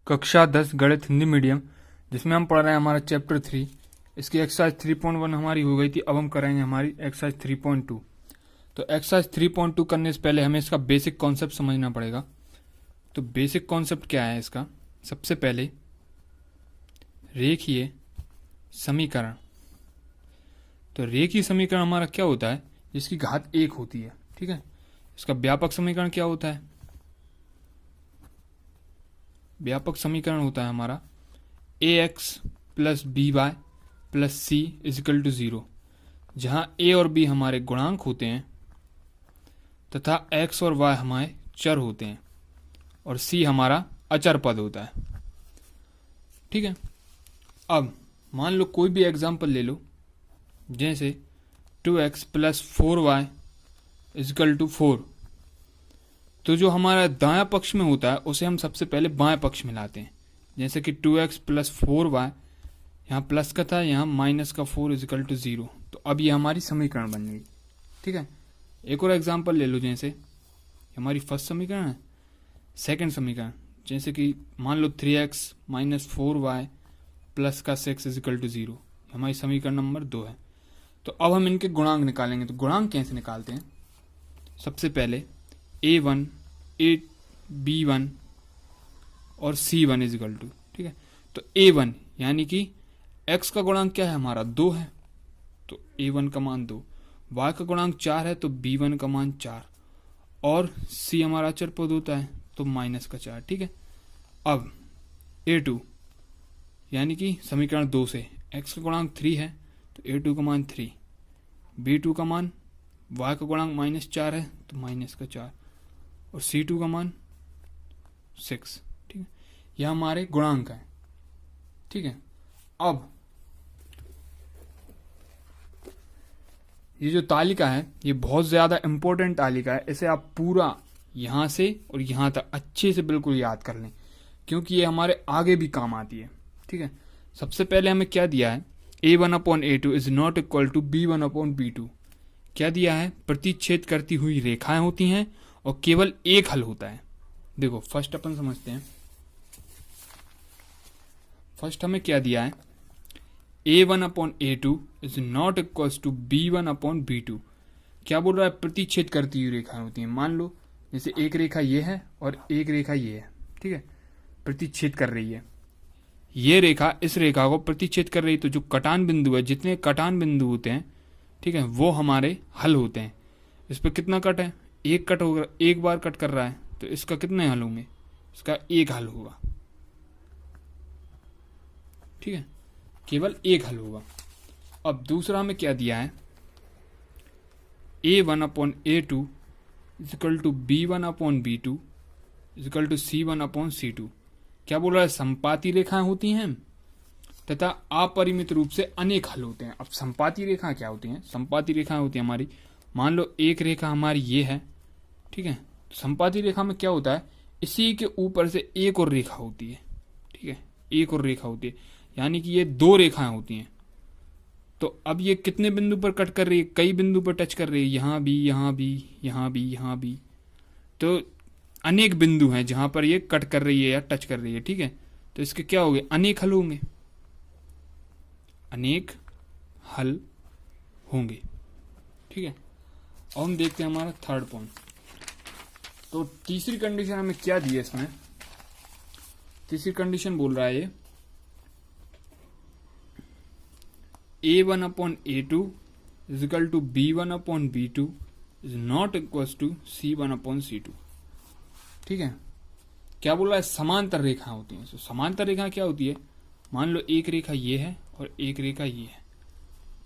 कक्षा 10 गणित हिंदी मीडियम, जिसमें हम पढ़ रहे हैं हमारा चैप्टर 3। इसकी एक्सरसाइज 3.1 हमारी हो गई थी। अब हम करेंगे हमारी एक्सरसाइज 3.2। तो एक्सरसाइज 3.2 करने से पहले हमें इसका बेसिक कॉन्सेप्ट समझना पड़ेगा। तो बेसिक कॉन्सेप्ट क्या है इसका? सबसे पहले रेखीय समीकरण। तो रेखीय समीकरण हमारा क्या होता है? जिसकी घात 1 होती है। ठीक है। इसका व्यापक समीकरण क्या होता है? व्यापक समीकरण होता है हमारा ax plus B Y plus C equal to 0, जहां a और b हमारे गुणांक होते हैं तथा x और y हमारे चर होते हैं और c हमारा अचर पद होता है। ठीक है। अब मान लो कोई भी एग्जाम्पल ले लो, जैसे 2x plus 4y is equal to 4। तो जो हमारा दायां पक्ष में होता है उसे हम सबसे पहले बाएं पक्ष में लाते हैं। जैसे कि 2x प्लस 4y, यहाँ प्लस का था, यहाँ माइनस का 4 इजिकल टू 0। तो अब ये हमारी समीकरण बन गई। ठीक है। एक और एग्जांपल ले लो, जैसे हमारी फर्स्ट समीकरण है। सेकंड समीकरण जैसे कि मान लो 3x माइनस 4y प्लस का 6 इजिकल टू 0, हमारी समीकरण नंबर 2 है। तो अब हम इनके गुणांक निकालेंगे। तो गुणांक कैसे निकालते हैं? सबसे पहले a1 b1 और c1 इजिकल टू, ठीक है। तो a1 यानी कि x का गुणांक क्या है हमारा? 2 है, तो a1 का मान 2। y का गुणांक 4 है, तो b1 का मान 4, और c हमारा अचर पद होता है तो माइनस का 4। ठीक है। अब a2 यानी कि समीकरण 2 से x का गुणांक 3 है, तो a2 का मान 3, b2 का मान, y का गुणांक माइनस 4 है तो माइनस का 4, और c2 का मान 6। ठीक है। यह हमारे गुणांक है। ठीक है। अब ये जो तालिका है ये बहुत ज्यादा इंपॉर्टेंट तालिका है। इसे आप पूरा यहां से और यहां तक अच्छे से बिल्कुल याद कर लें, क्योंकि ये हमारे आगे भी काम आती है। ठीक है। सबसे पहले हमें क्या दिया है? a1/a2 is not equal to b1/b2। क्या दिया है? प्रतिच्छेद करती हुई रेखाएं होती हैं और केवल एक हल होता है। देखो फर्स्ट अपन समझते हैं। फर्स्ट हमें क्या दिया है? a1/a2 is not equal to b1/b2। क्या बोल रहा है? प्रतिच्छेद करती हुई रेखाएं होती हैं। मान लो जैसे एक रेखा ये है और एक रेखा ये है। ठीक है। प्रतिच्छेद कर रही है। ये रेखा इस रेखा को प्रतिच्छेद कर रही है, तो जो कटान बिंदु है, जितने कटान बिंदु होते हैं, ठीक है, वो हमारे हल होते हैं। इस पर कितना कट है? एक कट होगा, एक बार कट कर रहा है, तो इसका कितने हल होंगे? इसका एक हल होगा। ठीक है। केवल एक हल होगा। अब दूसरा हमें क्या दिया है? a1/a2 equal to b1/b2 is equal to c1/c2। क्या बोल रहा है? संपाती रेखाएं होती हैं तथा अपरिमित रूप से अनेक हल होते हैं। अब संपाती रेखाएं क्या होती हैं? संपाती रेखाएं होती हैं हमारी, मान लो एक रेखा हमारी ये है। ठीक है। तो संपाती रेखा में क्या होता है? इसी के ऊपर से एक और रेखा होती है। ठीक है। एक और रेखा होती है, यानी कि ये दो रेखाएं होती हैं। तो अब ये कितने बिंदु पर कट कर रही है? कई बिंदु पर टच कर रही है, यहां भी, यहां भी, यहां भी, यहां भी। तो अनेक बिंदु हैं जहां पर ये कट कर रही है या टच कर रही है। ठीक है। तो इसके क्या होंगे? अनेक हल होंगे। अनेक हल होंगे। ठीक है। अब हम देखते हैं हमारा थर्ड पॉइंट। तो तीसरी कंडीशन हमें क्या दी है इसमें? तीसरी कंडीशन बोल रहा है ये a1/a2 equal to b1/b2 is not equal to c1/c2। ठीक है। क्या बोल रहा है? समांतर रेखा होती हैं। तो समांतर रेखा क्या होती है? मान लो एक रेखा ये है और एक रेखा ये है,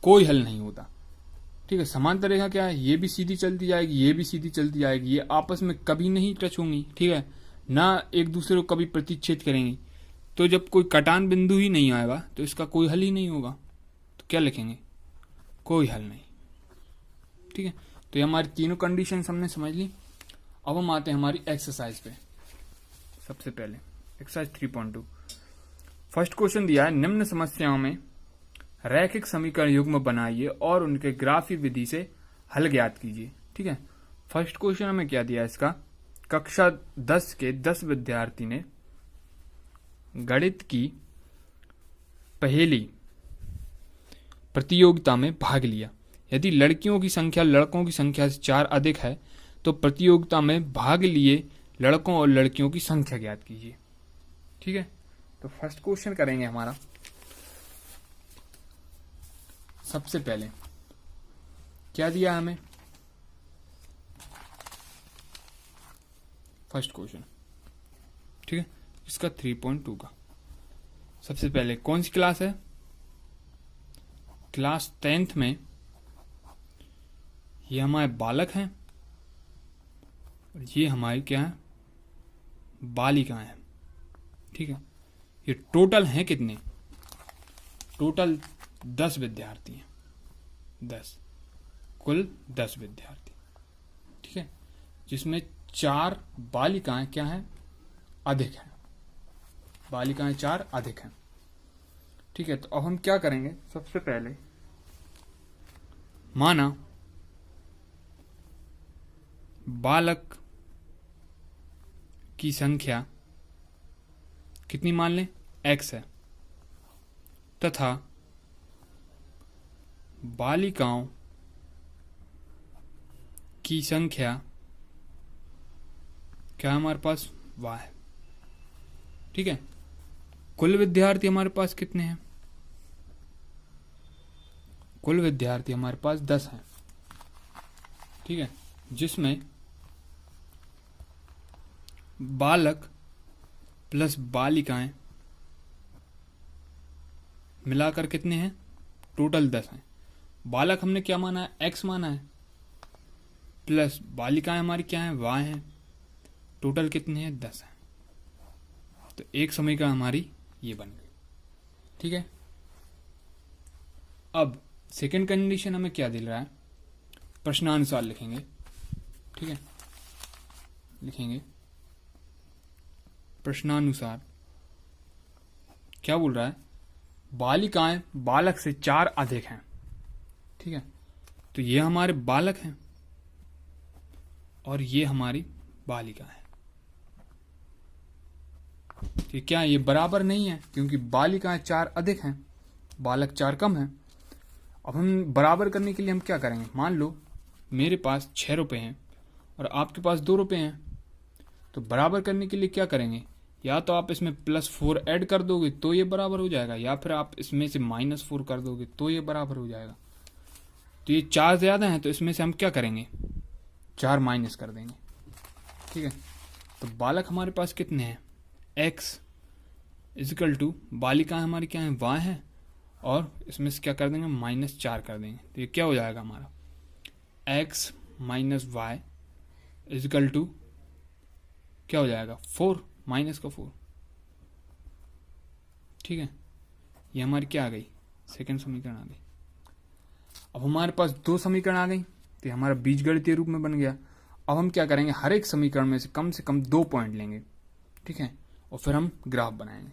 कोई हल नहीं होता। ठीक है। समांतर रेखा क्या है? ये भी सीधी चलती जाएगी, ये भी सीधी चलती जाएगी, ये आपस में कभी नहीं टच होंगी। ठीक है ना, एक दूसरे को कभी प्रतिच्छेद करेंगी। तो जब कोई कटान बिंदु ही नहीं आएगा तो इसका कोई हल ही नहीं होगा। तो क्या लिखेंगे? कोई हल नहीं। ठीक है। तो ये हमारी तीनों कंडीशन हमने समझ ली। अब हम आते हैं हमारी एक्सरसाइज पे। सबसे पहले एक्सरसाइज 3.2। फर्स्ट क्वेश्चन दिया है, निम्न समस्याओं में रैखिक समीकरण युग्म बनाइए और उनके ग्राफी विधि से हल ज्ञात कीजिए। ठीक है। फर्स्ट क्वेश्चन हमें क्या दिया है इसका? कक्षा 10 के 10 विद्यार्थी ने गणित की पहेली प्रतियोगिता में भाग लिया। यदि लड़कियों की संख्या लड़कों की संख्या से 4 अधिक है तो प्रतियोगिता में भाग लिए लड़कों और लड़कियों की संख्या ज्ञात कीजिए। ठीक है, तो फर्स्ट क्वेश्चन करेंगे हमारा। सबसे पहले क्या दिया हमें, फर्स्ट क्वेश्चन, ठीक है, इसका 3.2 का। सबसे पहले कौन सी क्लास है, क्लास 10th में ये हमारे बालक हैं और ये हमारी क्या है, बालिकाएं हैं। ठीक है, ये टोटल हैं कितने, टोटल 10 विद्यार्थी हैं, 10, कुल 10 विद्यार्थी। ठीक है, जिसमें 4 बालिकाएं क्या हैं, अधिक हैं, बालिकाएं 4 अधिक हैं। ठीक है, तो अब हम क्या करेंगे, सबसे पहले माना बालक की संख्या कितनी मान लें, x है, तथा बालिकाओं की संख्या क्या है हमारे पास, y है। ठीक है, कुल विद्यार्थी हमारे पास कितने हैं, कुल विद्यार्थी हमारे पास 10 हैं। ठीक है, जिसमें बालक प्लस बालिकाएं मिलाकर कितने हैं, टोटल 10 हैं। बालक हमने क्या माना है, x माना है, प्लस बालिकाएं हमारी क्या हैं, y हैं, टोटल कितने हैं, 10 हैं। तो एक समीकरण हमारी ये बन गई। ठीक है, अब सेकंड कंडीशन हमें क्या दिल रहा है, प्रश्नानुसार लिखेंगे। ठीक है, लिखेंगे प्रश्नानुसार, क्या बोल रहा है, बालिकाएं बालक से 4 अधिक हैं। ठीक है, तो ये हमारे बालक हैं और ये हमारी बालिका है। तो क्या ये बराबर नहीं है, क्योंकि बालिकाएं 4 अधिक हैं, बालक 4 कम हैं। अब हम बराबर करने के लिए हम क्या करेंगे, मान लो मेरे पास 6 रुपए हैं और आपके पास 2 रुपए हैं, तो बराबर करने के लिए क्या करेंगे, या तो आप इसमें +4 ऐड कर दोगे तो ये बराबर हो जाएगा, या फिर आप इसमें से -4 कर दोगे तो ये बराबर हो जाएगा। तो ये 4 ज्यादा हैं, तो इसमें से हम क्या करेंगे, 4 माइनस कर देंगे। ठीक है, तो बालक हमारे पास कितने हैं, x = बालिकाएं हमारी क्या है, y है, और इसमें से क्या कर देंगे, -4 कर देंगे। तो ये क्या हो जाएगा हमारा, x - y = क्या हो जाएगा, 4, -4। ठीक है, ये हमारी क्या आ गई, सेकंड समीकरण आ गई। अब हमारे पास 2 समीकरण आ गई, तो ये हमारा बीजगणितीय रूप में बन गया। अब हम क्या करेंगे, हर एक समीकरण में से कम 2 पॉइंट लेंगे। ठीक है, और फिर हम ग्राफ बनाएंगे।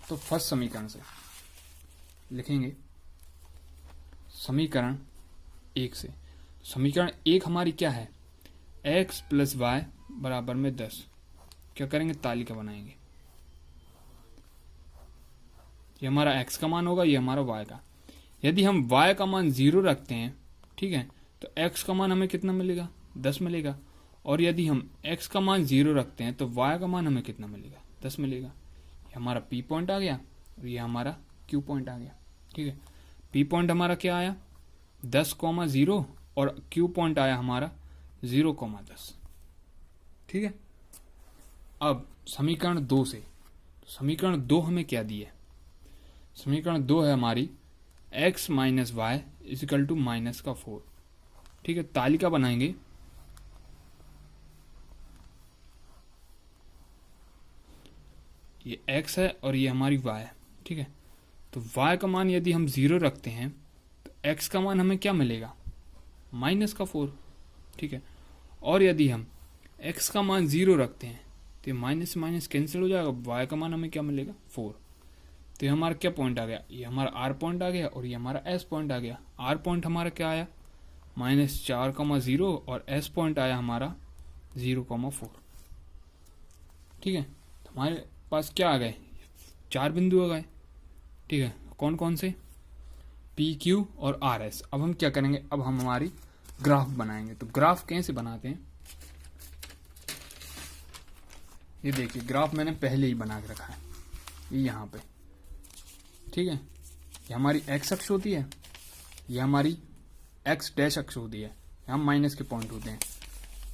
तो फर्स्ट समीकरण से लिखेंगे समीकरण 1 से। समीकरण 1 हमारी क्या है, x + y = 10। क्या करेंगे, तालिका बनाएंगे। ये हमारा x का मान होगा, ये हमारा y का। यदि हम y का मान 0 रखते हैं, ठीक है, तो x का मान हमें कितना मिलेगा, 10 मिलेगा। और यदि हम x का मान 0 रखते हैं तो y का मान हमें कितना मिलेगा, 10 मिलेगा। ये हमारा P पॉइंट आ गया और ये हमारा Q पॉइंट आ गया। ठीक है, P पॉइंट हमारा क्या आया, 10,0 और Q पॉइंट आया हमारा 0,10। ठीक है, अब समीकरण 2 से, समीकरण 2 हमें क्या दी है, समीकरण 2 है हमारी x - y = -4। ठीक है, तालिका बनाएंगे। ये x है और ये हमारी y है। ठीक है, तो y का मान यदि हम 0 रखते हैं तो x का मान हमें क्या मिलेगा, -4। ठीक है, और यदि हम x का मान 0 रखते हैं तो माइनस माइनस कैंसिल हो जाएगा, y का मान हमें क्या मिलेगा, 4। तो ये हमारा क्या पॉइंट आ गया, ये हमारा r पॉइंट आ गया और ये हमारा s पॉइंट आ गया। r पॉइंट हमारा क्या आया, -4,0 और s पॉइंट आया हमारा 0,4। ठीक है, तो हमारे पास क्या आ गए, 4 बिंदु आ गए। ठीक है, कौन कौन से, पी क्यू और आर एस। अब हम क्या करेंगे, अब हम हमारी ग्राफ बनाएंगे। तो ग्राफ कैसे बनाते हैं, ये देखिए ग्राफ मैंने पहले ही बना के रखा है, ये यहाँ पे। ठीक है, ये हमारी एक्स अक्ष होती है, ये हमारी एक्स डैश अक्ष होती है, यहाँ माइनस के पॉइंट होते हैं,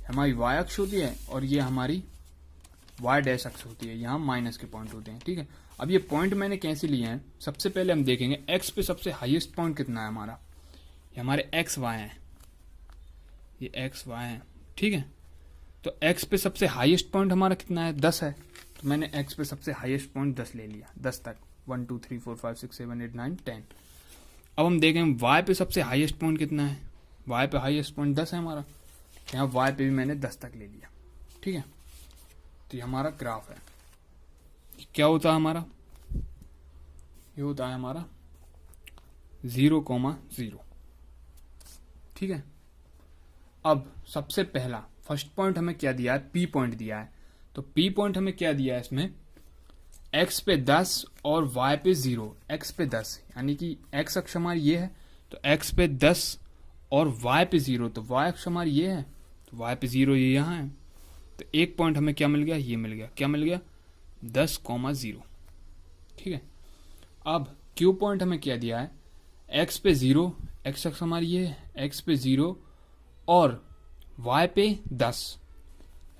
हमारी वाई अक्ष होती है, और ये हमारी वाई डैश अक्ष होती है, यहाँ माइनस के पॉइंट होते हैं। ठीक है, अब ये पॉइंट मैंने कैसे लिए हैं, सबसे पहले हम देखेंगे एक्स पे सबसे हाईएस्ट पॉइंट कितना है हमारा, ये हमारे एक्स वाई है, ये एक्स वाई है। ठीक है, तो एक्स पे सबसे हाईएस्ट पॉइंट हमारा कितना है, 10 है, तो मैंने एक्स पे सबसे हाईएस्ट पॉइंट 10 ले लिया, 10 तक, 1 2 3 4 5 6 7 8 9 10। अब हम देखें वाई पे सबसे हाईएस्ट पॉइंट कितना है, वाई पे हाईएस्ट पॉइंट 10 है हमारा, यहाँ वाई पे भी मैंने 10 तक ले लिया। ठीक है, तो ये हमारा ग्राफ है, क्या होता है हमारा, ये होता है हमारा 0,0। ठीक है, अब सबसे पहला फर्स्ट पॉइंट हमें क्या दिया है, पी पॉइंट दिया है। तो पी पॉइंट हमें क्या दिया है इसमें, एक्स पे 10 और वाई पे 0। एक्स पे 10 यानी कि एक्स अक्ष हमारी ये है, तो एक्स पे 10 और वाई पे 0, तो वाई अक्ष हमारी ये है, तो वाई पे 0 ये यहाँ है। तो एक पॉइंट हमें क्या मिल गया, ये मिल गया, क्या मिल गया, 10,0। ठीक है, अब क्यू पॉइंट हमें क्या दिया है, एक्स पे 0, एक्स अक्ष हमारी ये है, एक्स पे 0 और वाई पे 10,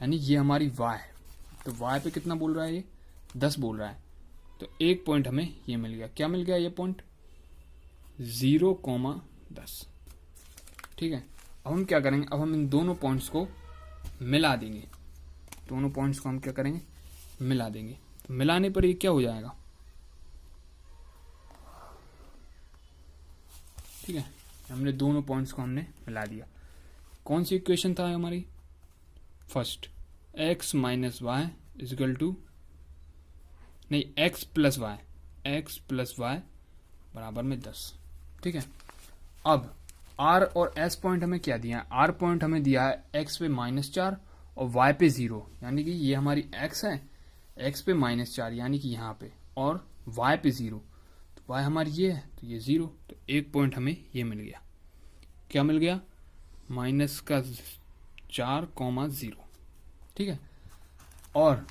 यानी ये हमारी वाई है, तो वाई पे कितना बोल रहा है, ये 10 बोल रहा है। तो एक पॉइंट हमें ये मिल गया, क्या मिल गया, ये पॉइंट 0,10। ठीक है, अब हम क्या करेंगे, अब हम इन दोनों पॉइंट्स को मिला देंगे, दोनों पॉइंट्स को हम क्या करेंगे, मिला देंगे। तो मिलाने पर ये क्या हो जाएगा, ठीक है, हमने दोनों पॉइंट्स को हमने मिला दिया। कौन सी इक्वेशन था हमारी, first, X minus Y equal to, नहीं एक्स प्लस वाई बराबर में 10। ठीक है, अब आर और एस पॉइंट हमें क्या दिया है, आर पॉइंट हमें दिया है एक्स पे -4 और वाई पे 0, यानी कि ये हमारी एक्स है, एक्स पे -4 यानी कि यहाँ पे, और वाई पे 0, तो वाई हमारी ये है, तो ये 0, तो एक पॉइंट हमें ये मिल गया, क्या मिल गया, -4,0। ठीक है, और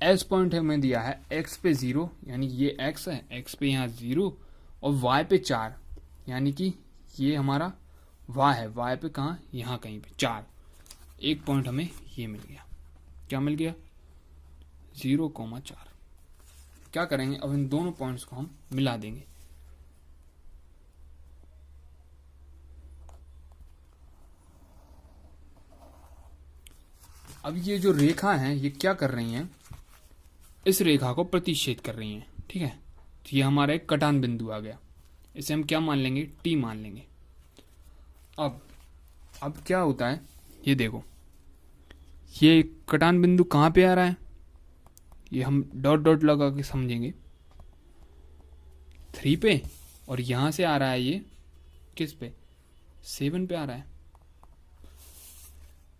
एस पॉइंट हमें दिया है एक्स पे 0, यानी ये एक्स है, एक्स पे यहाँ 0 और वाई पे 4, यानी कि ये हमारा वाई है, वाई पे कहाँ, यहाँ कहीं पे 4, एक पॉइंट हमें ये मिल गया, क्या मिल गया, 0,4। क्या करेंगे, अब इन दोनों पॉइंट्स को हम मिला देंगे। अब ये जो रेखा है ये क्या कर रही हैं, इस रेखा को प्रतिच्छेद कर रही हैं। ठीक है, तो ये हमारा एक कटान बिंदु आ गया, इसे हम क्या मान लेंगे, टी मान लेंगे। अब क्या होता है, ये देखो, ये कटान बिंदु कहाँ पे आ रहा है, ये हम डॉट डॉट लगा के समझेंगे, 3 पे, और यहां से आ रहा है ये किस पे, 7 पे आ रहा है।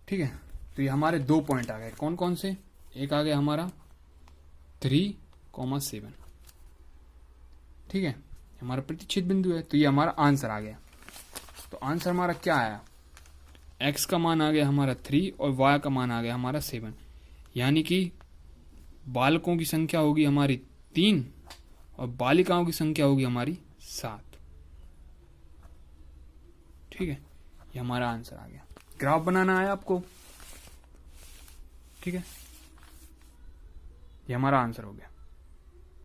ठीक है, तो ये हमारे 2 पॉइंट आ गए, कौन कौन से, एक आ गया हमारा 3,7। ठीक है, हमारा प्रतिच्छेद बिंदु है, तो ये हमारा आंसर आ गया। तो आंसर हमारा क्या आया, एक्स का मान आ गया हमारा 3 और वाई का मान आ गया हमारा 7, यानी कि बालकों की संख्या होगी हमारी 3 और बालिकाओं की संख्या होगी हमारी 7। ठीक है, ये हमारा आंसर आ गया। ग्राफ बनाना है आपको, ठीक है, ये हमारा आंसर हो गया।